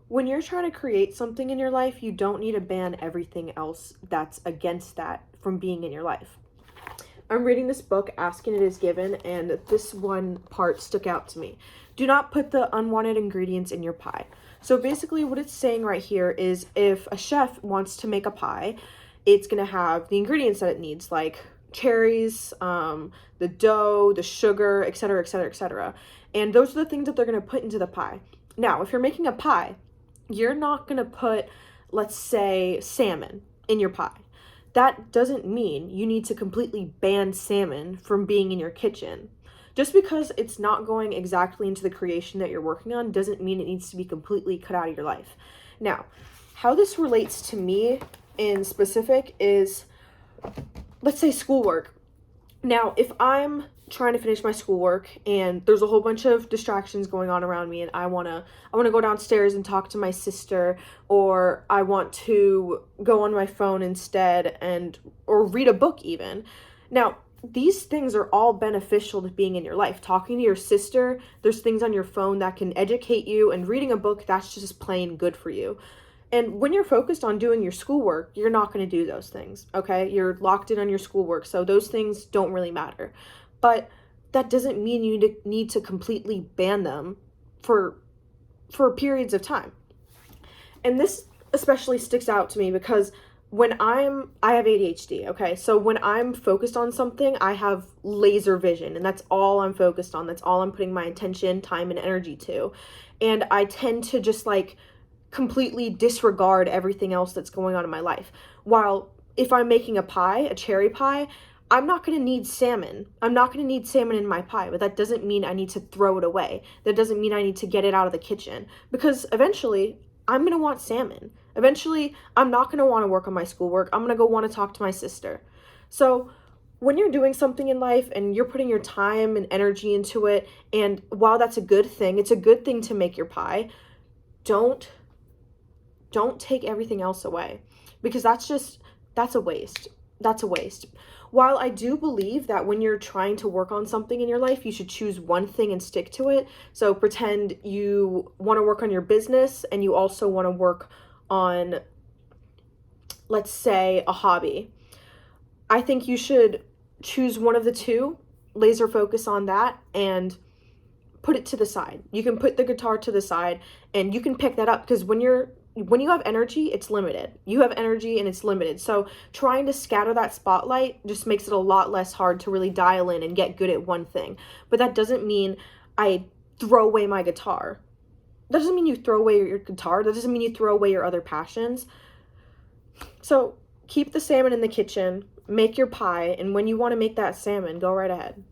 When you're trying to create something in your life, you don't need to ban everything else that's against that from being in your life. I'm reading this book, Asking It Is Given, and this one part stuck out to me. Do not put the unwanted ingredients in your pie. So basically what it's saying right here is if a chef wants to make a pie, it's going to have the ingredients that it needs, like cherries, the dough, the sugar, etc., etc., etc. And those are the things that they're going to put into the pie. Now, if you're making a pie, you're not going to put, let's say, salmon in your pie. That doesn't mean you need to completely ban salmon from being in your kitchen. Just because it's not going exactly into the creation that you're working on doesn't mean it needs to be completely cut out of your life. Now, how this relates to me in specific is, let's say, schoolwork. Now, if I'm trying to finish my schoolwork and there's a whole bunch of distractions going on around me and I want to go downstairs and talk to my sister, or I want to go on my phone instead or read a book even. Now, these things are all beneficial to being in your life. Talking to your sister, there's things on your phone that can educate you, and reading a book, that's just plain good for you. And when you're focused on doing your schoolwork, you're not going to do those things, okay? You're locked in on your schoolwork, so those things don't really matter. But that doesn't mean you need to completely ban them for periods of time. And this especially sticks out to me because I have ADHD, okay? So when I'm focused on something, I have laser vision, and that's all I'm focused on. That's all I'm putting my attention, time, and energy to. And I tend to just completely disregard everything else that's going on in my life. While if I'm making a pie, a cherry pie, I'm not going to need salmon. I'm not going to need salmon in my pie, but that doesn't mean I need to throw it away. That doesn't mean I need to get it out of the kitchen, because eventually I'm going to want salmon. Eventually, I'm not going to want to work on my schoolwork. I'm going to go want to talk to my sister. So when you're doing something in life and you're putting your time and energy into it, and while that's a good thing, it's a good thing to make your pie, don't take everything else away, because that's a waste. That's a waste. While I do believe that when you're trying to work on something in your life, you should choose one thing and stick to it. So pretend you want to work on your business and you also want to work on, let's say, a hobby. I think you should choose one of the two, laser focus on that, and put it to the side. You can put the guitar to the side and you can pick that up, because when you have energy, it's limited. You have energy and it's limited. So trying to scatter that spotlight just makes it a lot less hard to really dial in and get good at one thing. But that doesn't mean I throw away my guitar. That doesn't mean you throw away your guitar. That doesn't mean you throw away your other passions. So keep the salmon in the kitchen, make your pie, and when you want to make that salmon, go right ahead.